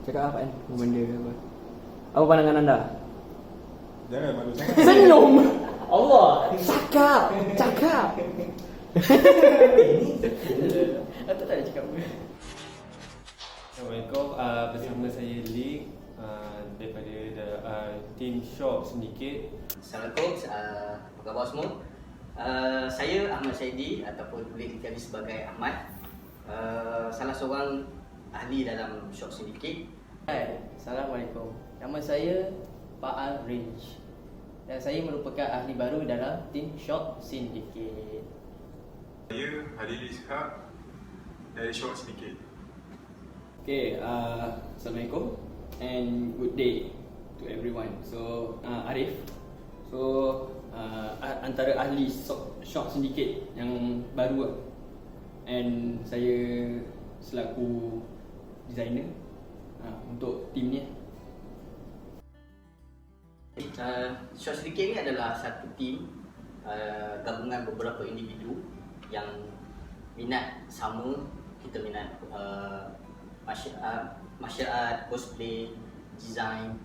Cakap apa kan? Benda ke apa? Apa pandangan anda? Jangan malu sangat. Senyum! Allah! Cakap! Cakap! Atau tak ada cakap apa? Assalamualaikum, bersama saya Lee daripada tim Shop Syndicate. Assalamualaikum, apa khabar semua? Saya Ahmad Syaidi ataupun boleh dikenali sebagai Ahmad, salah seorang ahli dalam Shop Syndicate. Hai, Assalamualaikum. Nama saya Faal Range dan saya merupakan ahli baru dalam tim Shop Syndicate. Saya Halil Ishak dari Shop Syndicate. Okay, Assalamualaikum and good day to everyone. So, Arif. So, antara ahli Shop Syndicate yang baru and saya selaku designer untuk tim ni. Shop Syndicate ni adalah satu tim gabungan beberapa individu yang minat sama. Kita minat martial art, cosplay, design.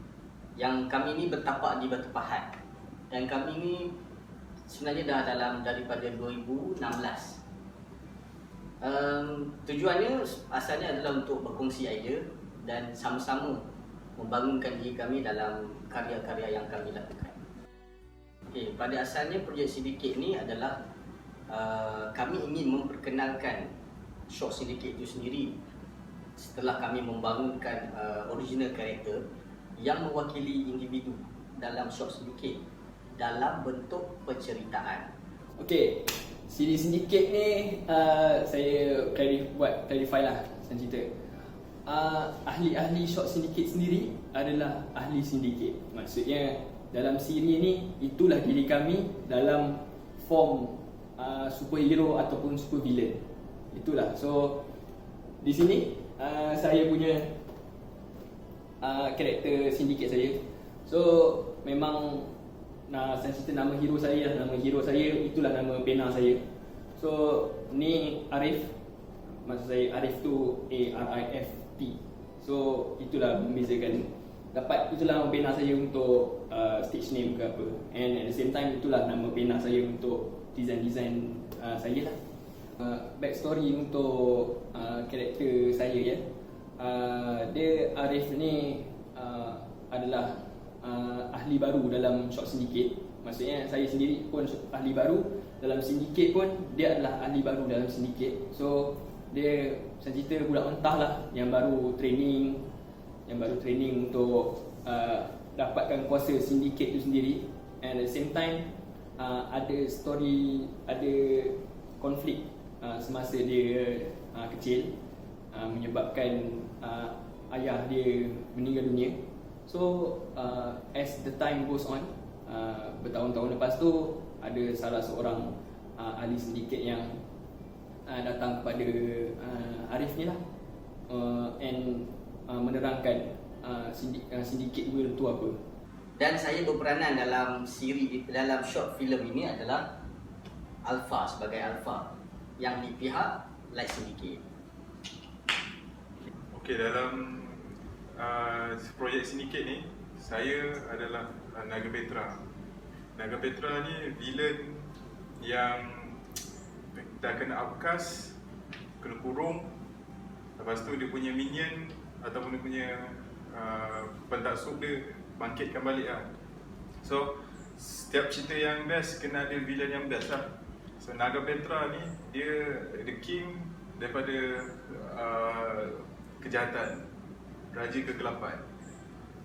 Yang kami ni bertapak di Batu Pahat. Dan kami ni sebenarnya dah daripada 2016. Tujuannya asalnya adalah untuk berkongsi idea dan sama-sama membangunkan diri kami dalam karya-karya yang kami lakukan. Okay, pada asalnya projek Syndicate ni adalah kami ingin memperkenalkan Shop Syndicate itu sendiri setelah kami membangunkan original karakter yang mewakili individu dalam Shop Syndicate dalam bentuk penceritaan. Okay, siri Syndicate ni saya clarify lah senang cerita. Ahli-ahli Shop Syndicate sendiri adalah ahli Syndicate. Maksudnya dalam siri ni itulah diri kami dalam form superhero ataupun super villain. Itulah. So di sini saya punya karakter Syndicate saya. So memang saya cerita nama hero saya lah. Nama hero saya itulah nama pena saya. So ni Arif. Maksud saya Arif tu ARIFT. So itulah membezakan. Dapat itulah nama pena saya untuk stage name ke apa. And at the same time itulah nama pena saya untuk design-design saya lah. Backstory untuk karakter saya ya. Dia Arif ni adalah ahli baru dalam Shop Syndicate. Maksudnya saya sendiri pun ahli baru dalam Syndicate pun dia adalah ahli baru dalam Syndicate. So dia saya cerita budak mentah lah yang baru training untuk dapatkan kuasa Syndicate tu sendiri. And at the same time ada story, ada konflik semasa dia kecil menyebabkan ayah dia meninggal dunia. So as the time goes on, bertahun-tahun lepas tu ada salah seorang ahli Syndicate yang datang kepada Arif ni lah and menerangkan Syndicate World tu apa. Dan saya berperanan dalam short film ini adalah Alpha, sebagai Alpha yang di pihak Light Syndicate. Okey, dalam projek Syndicate ni saya adalah Naga Petra. Naga Petra ni villain yang dah kena outcast, kena kurung. Lepas tu dia punya minion ataupun dia punya pentaksub dia bangkitkan balik lah. So setiap cerita yang best kena ada villain yang best lah. So Naga Petra ni dia the king daripada kejahatan, raja kegelapan.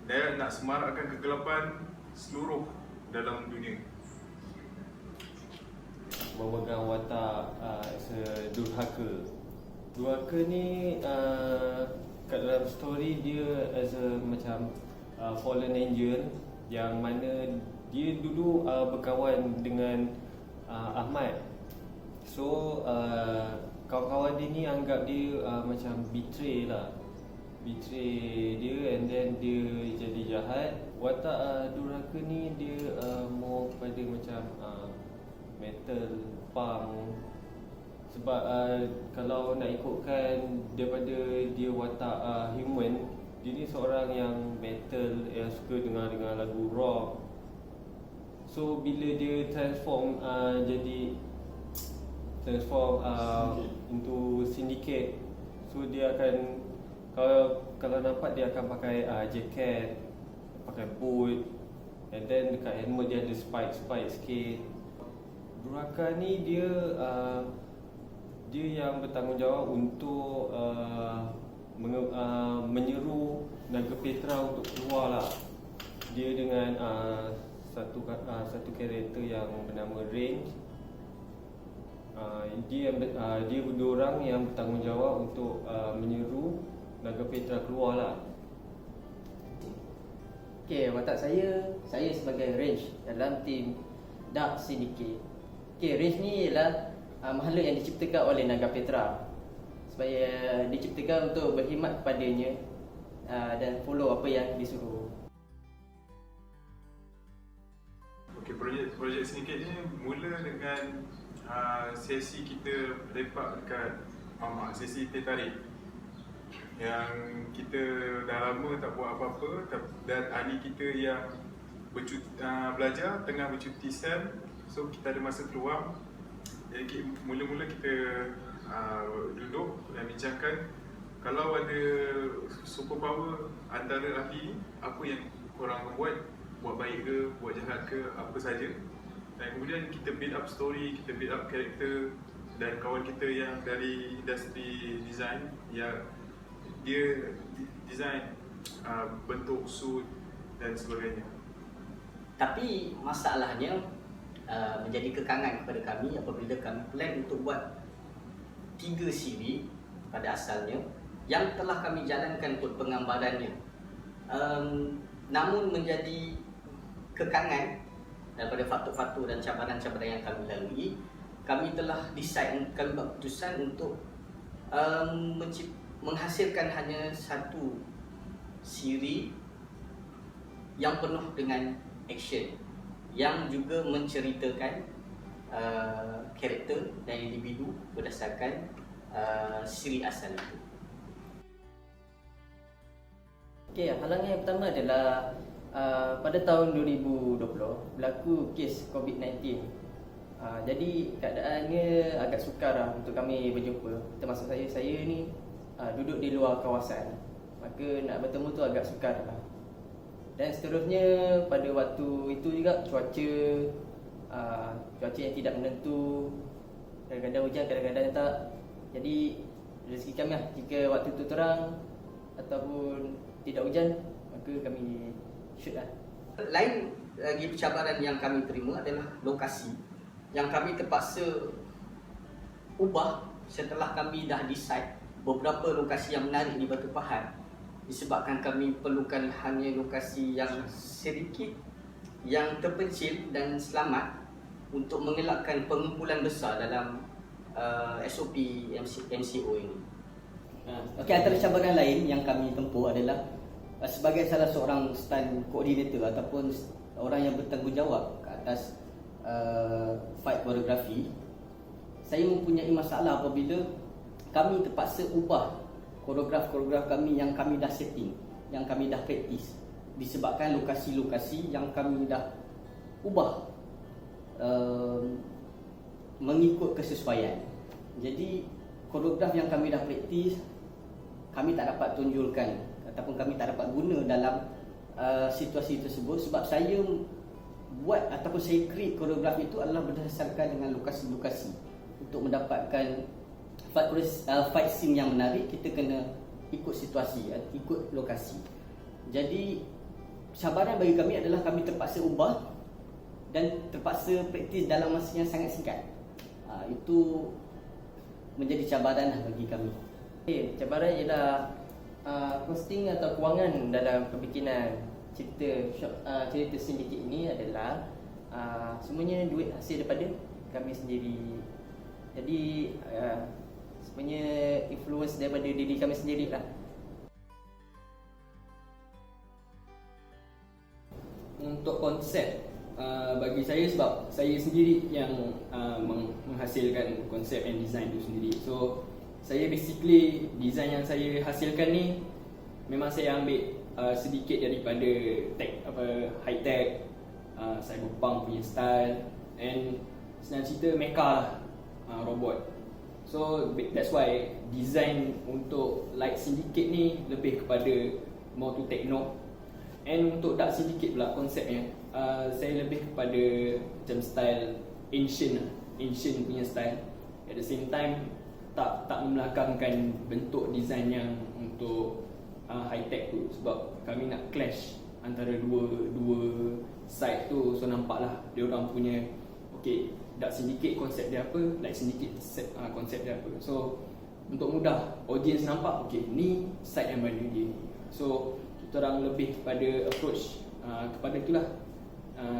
Dia nak semarakkan kegelapan seluruh dalam dunia. Memegang watak durhaka. Durhaka ni kat dalam story dia as a macam fallen angel yang mana dia dulu berkawan dengan Ahmad. So kawan-kawan dia ni anggap dia macam betray dia and then dia jadi jahat. Watak durhaka ni dia more kepada macam metal punk. Sebab kalau nak ikutkan daripada dia watak human, dia ni seorang yang metal, yang suka dengar lagu rock. So bila dia transform into syndicate, so dia akan, kalau nampak dia akan pakai jacket, pakai boot, and then dekat helmet dia ada spike sikit. Duraka ni dia yang bertanggungjawab untuk menyeru Naga Petra untuk keluar lah. Dia dengan satu karakter yang bernama Range. Dia dua orang yang bertanggungjawab untuk menyeru Naga Petra keluar lah. Okay, watak saya sebagai Range dalam tim Dark Syndicate. Okay, Range ni ialah makhluk yang diciptakan oleh Naga Petra supaya diciptakan untuk berkhidmat kepadanya dan follow apa yang disuruh. Okey, projek Syndicate ni mula dengan sesi kita lepak dekat Mamak, sesi teh tarik. Yang kita dah lama tak buat apa-apa, dan ahli kita yang belajar tengah bercuti SEM, so kita ada masa terluang. Jadi mula-mula kita duduk dan bincangkan, kalau ada superpower antara ahli ni, apa yang korang akan buat baik ke, buat jahat ke, apa saja. Dan kemudian kita build up story, kita build up karakter, dan kawan kita yang dari industri design, yang dia design bentuk suit dan sebagainya. Tapi masalahnya menjadi kekangan kepada kami apabila kami plan untuk buat 3 siri pada asalnya yang telah kami jalankan untuk penggambarannya. Namun menjadi kekangan daripada faktor-faktor dan cabaran-cabaran yang kami lalui, kami telah kami buat keputusan untuk menghasilkan hanya satu siri yang penuh dengan action, yang juga menceritakan karakter dan individu berdasarkan siri asal itu. Okay, halangan yang pertama adalah pada tahun 2020 berlaku kes COVID-19. Jadi keadaannya agak sukar lah untuk kami berjumpa. Termasuk saya ni duduk di luar kawasan, maka nak bertemu tu agak sukar lah. Dan seterusnya pada waktu itu juga cuaca yang tidak menentu, kadang-kadang hujan, kadang-kadang tak. Jadi rezeki kami lah, jika waktu itu terang ataupun tidak hujan, maka kami shoot lah. Lain lagi cabaran yang kami terima adalah lokasi yang kami terpaksa ubah setelah kami dah decide beberapa lokasi yang menarik di Batu Pahat, disebabkan kami perlukan hanya lokasi yang sedikit, yang terpencil dan selamat untuk mengelakkan pengumpulan besar dalam SOP MCO ini. Okey, antara cabaran lain yang kami tempuh adalah sebagai salah seorang stunt coordinator ataupun orang yang bertanggungjawab ke atas fight koreografi, saya mempunyai masalah apabila kami terpaksa ubah koreograf kami yang kami dah setting, yang kami dah praktis, disebabkan lokasi-lokasi yang kami dah ubah mengikut kesesuaian. Jadi koreograf yang kami dah praktis, kami tak dapat tunjulkan ataupun kami tak dapat guna dalam situasi tersebut, sebab saya buat ataupun saya create koreograf itu adalah berdasarkan dengan lokasi-lokasi. Untuk mendapatkan fight scene yang menarik, kita kena ikut situasi, ikut lokasi. Jadi cabaran bagi kami adalah kami terpaksa ubah dan terpaksa praktis dalam masa yang sangat singkat. Itu menjadi cabaran lah bagi kami. Okay, cabaran ialah costing atau kewangan dalam pembikinan cerita Syndicate ini adalah semuanya duit hasil daripada kami sendiri. Jadi sebenarnya influence daripada diri kami sendiri lah. Untuk konsep, bagi saya, sebab saya sendiri yang menghasilkan konsep and design itu sendiri. So saya basically design yang saya hasilkan ni memang saya ambil sedikit daripada high tech, cyberpunk punya style, and senang cerita mecha lah, robot. So that's why design untuk Light Syndicate ni lebih kepada more to techno. And untuk Dark Syndicate pula konsepnya, saya lebih kepada macam style ancient punya style. At the same time tak membelakangkan bentuk design yang untuk high tech tu, sebab kami nak clash antara dua side tu. So nampaklah dia orang punya okay, Dark Syndicate konsep dia apa, Light Syndicate konsep dia apa. So untuk mudah audience nampak, okay, ni side yang mana dia ni. So kita orang lebih kepada approach kepada itulah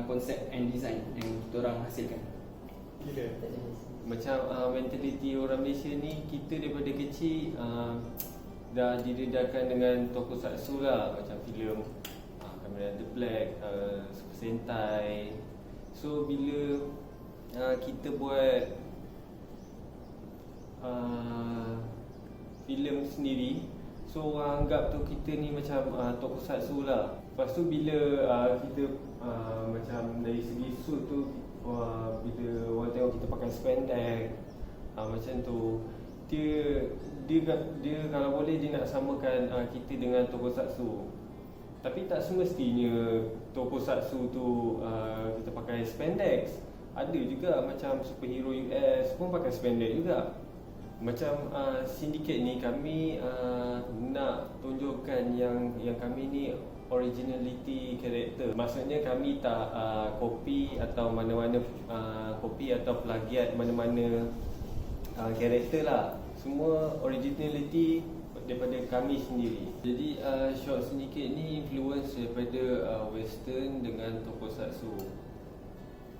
konsep and design yang kita orang hasilkan. Macam mentaliti orang Malaysia ni, kita daripada kecil dah didedahkan dengan tokusatsu lah. Macam filem Kamen Rider Black, Super Sentai. So bila kita buat filem sendiri, so orang anggap tu kita ni macam tokusatsu lah. Lepas tu bila kita macam dari segi suit tu, bila orang tengok kita pakai spandex macam tu, dia kalau boleh dia nak samakan kita dengan tokusatsu. Tapi tak semestinya tokusatsu tu kita pakai spandex. Ada juga macam superhero US pun pakai spandex juga. Macam Syndicate ni kami nak tunjukkan yang kami ni originality character. Maksudnya kami tak copy atau mana-mana copy atau plagiat mana-mana character lah. Semua originality daripada kami sendiri. Jadi short Syndicate ni influence daripada western dengan tokusatsu.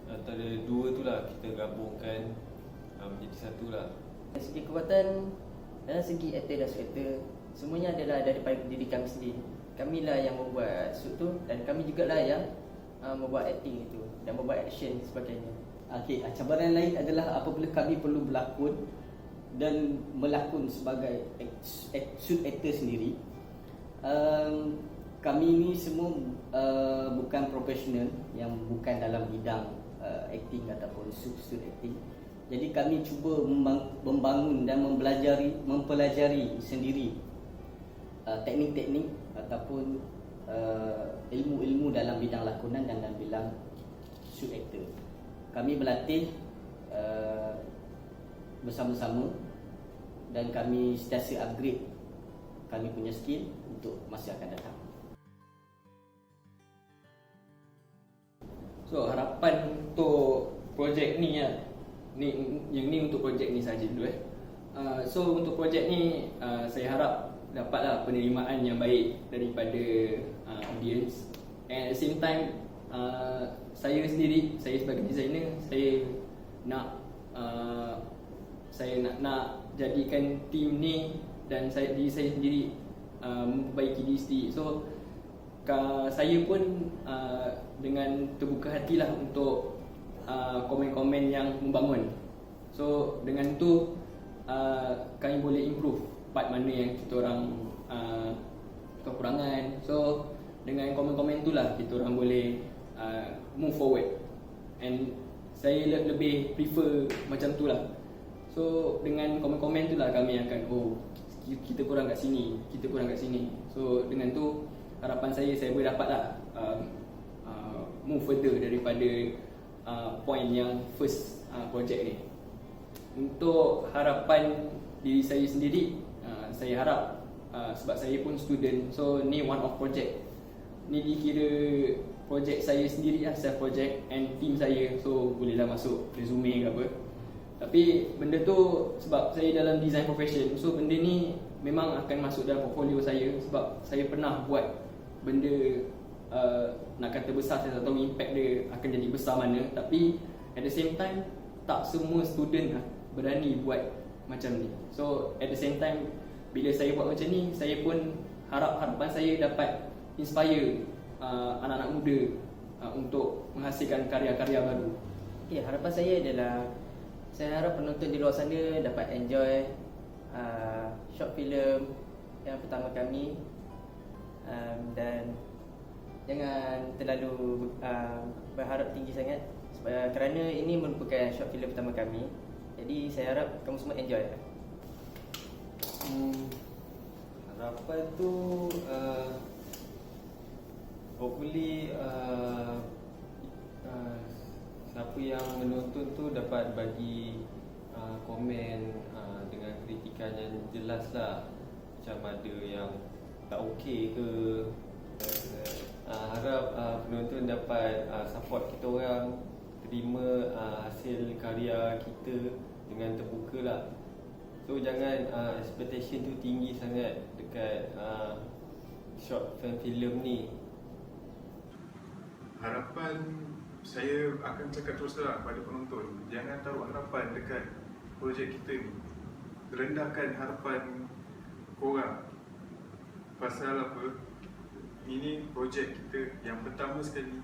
Antara dua tu lah kita gabungkan menjadi satu lah. Dari segi kekuatan, dalam segi aktor dan suit-aktor, semuanya adalah daripada diri kami sendiri. Kamilah yang membuat suit tu, dan kami jugalah yang membuat acting itu dan membuat action sebagainya. Okey, cabaran lain adalah apabila kami perlu berlakon dan melakon sebagai suit actor sendiri. Kami ni semua bukan profesional, yang bukan dalam bidang acting ataupun suit acting. Jadi kami cuba membangun dan mempelajari sendiri teknik-teknik ataupun ilmu-ilmu dalam bidang lakonan dan dalam bidang suit actor. Kami berlatih bersama-sama dan kami sentiasa upgrade kami punya skill untuk masa akan datang. So harapan untuk projek ni lah, yang ni untuk projek ni saja dulu So untuk projek ni saya harap dapatlah penerimaan yang baik daripada audience. And at the same time saya sendiri, saya sebagai designer, saya nak jadikan team ni dan diri saya sendiri memperbaiki diri sendiri. So saya pun dengan terbuka hatilah untuk komen-komen yang membangun. So dengan tu kami boleh improve part mana yang kita orang kekurangan. So dengan komen-komen tu lah kita orang boleh move forward. And saya lebih prefer macam tu lah. So dengan komen-komen tu lah kami akan kita kurang kat sini, kita kurang kat sini. So dengan tu harapan saya boleh dapatlah move further daripada point yang first project ni. Untuk harapan diri saya sendiri, saya harap sebab saya pun student, so ni one of project. Ni dikira project saya sendiri lah, self project and team saya. So bolehlah masuk resume ke apa. Tapi benda tu sebab saya dalam design profession, so benda ni memang akan masuk dalam portfolio saya. Sebab saya pernah buat benda nak kata besar, saya tak tahu impact dia akan jadi besar mana. Tapi at the same time tak semua student lah berani buat macam ni. So at the same time bila saya buat macam ni, saya pun harapan saya dapat inspire anak-anak muda untuk menghasilkan karya-karya baru. Okay, harapan saya adalah saya harap penonton di luar sana dapat enjoy short film yang pertama kami, Dan jangan terlalu berharap tinggi sangat kerana ini merupakan short film pertama kami. Jadi saya harap kamu semua enjoy. Harapan tu hopefully siapa yang menonton tu dapat bagi komen dengan kritikan yang jelas lah. Macam ada yang tak okey ke. Harap penonton dapat support kita orang, terima hasil karya kita dengan terbuka lah. So jangan expectation tu tinggi sangat dekat short film ni. Harapan saya akan cakap terus terang pada penonton, jangan taruh harapan dekat projek kita ni. Rendahkan harapan korang. Pasal apa? Ini projek kita yang pertama sekali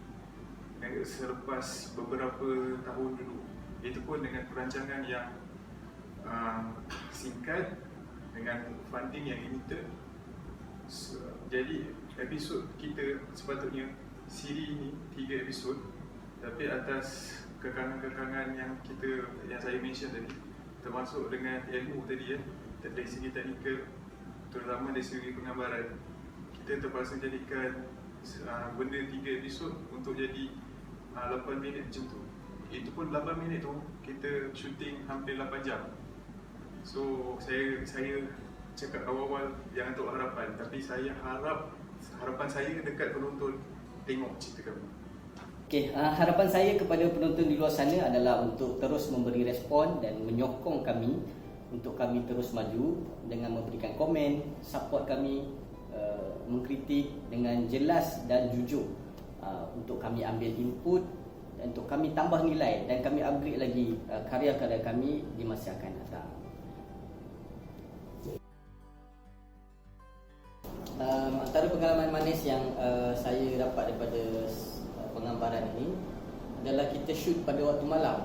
selepas beberapa tahun dulu. Itu pun dengan perancangan yang singkat, dengan funding yang limited. Jadi episod kita sepatutnya siri ini 3 episod, tapi atas kekangan-kekangan yang saya mention tadi, termasuk dengan ilmu tadi dari segi teknikal, terutama dari segi penggambaran, kita terpaksa jadikan benda 3 episod untuk jadi 8 minit macam tu. Itu pun 8 minit tu kita shooting hampir 8 jam. So saya cakap awal-awal jangan taruh harapan, tapi saya harap harapan saya dekat penonton tengok cerita kami. Harapan saya kepada penonton di luar sana adalah untuk terus memberi respon dan menyokong kami untuk kami terus maju dengan memberikan komen, support kami, mengkritik dengan jelas dan jujur, untuk kami ambil input dan untuk kami tambah nilai dan kami upgrade lagi karya-karya kami di masa akan datang. Antara pengalaman manis yang saya dapat daripada penggambaran ini adalah kita shoot pada waktu malam.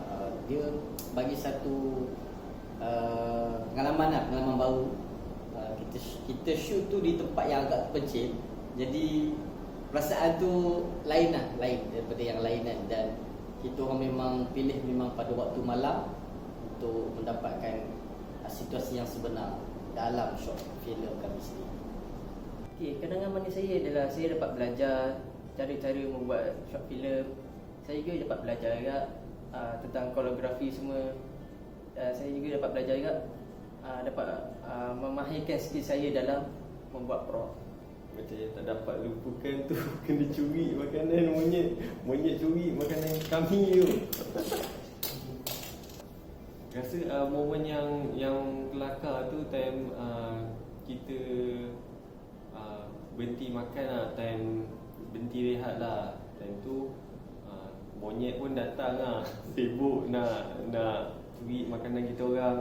Dia bagi satu pengalaman baru. Kita shoot tu di tempat yang agak terpencil. Jadi perasaan tu lain daripada yang lain kan. Dan kita orang memang pilih pada waktu malam untuk mendapatkan situasi yang sebenar dalam short film kami sendiri. Kenangan manis saya adalah saya dapat belajar cara-cara membuat short film. Saya juga dapat belajar juga tentang koreografi semua. Saya juga dapat belajar juga dapat memahirkan skill saya dalam membuat prop. Macam yang tak dapat lupakan tu kena curi makanan monyet curi makanan kami tu. Rasa momen yang kelakar tu time kita berhenti makan lah, time berhenti rehat lah. Time tu monyet pun datang lah, sibuk nak curi makanan kita orang.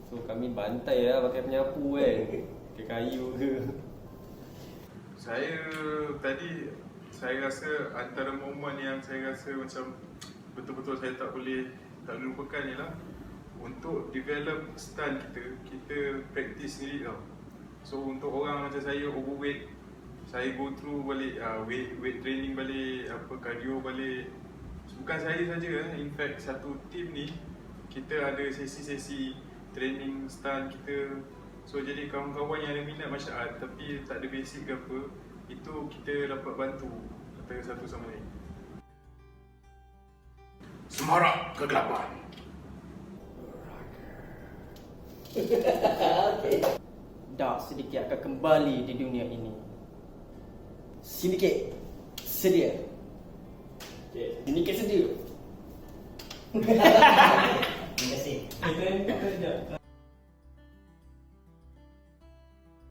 So kami bantai lah pakai penyapu kan, pakai kayu ke. Saya rasa antara momen yang saya rasa macam betul-betul saya tak lupakan ialah untuk develop stunt kita practice sendiri tau. So untuk orang macam saya overweight, saya go through balik weight training balik, cardio balik. Bukan saya saja, in fact satu team ni kita ada sesi-sesi training stunt kita. So jadi kawan-kawan yang ada minat martial art tapi tak ada basic ke apa, itu kita dapat bantu antara satu sama lain. Semarak kegelapan. Dark sedikit akan kembali di dunia ini. Syndicate sedia. Syndicate sedia. Terima kasih. Kita sekejap.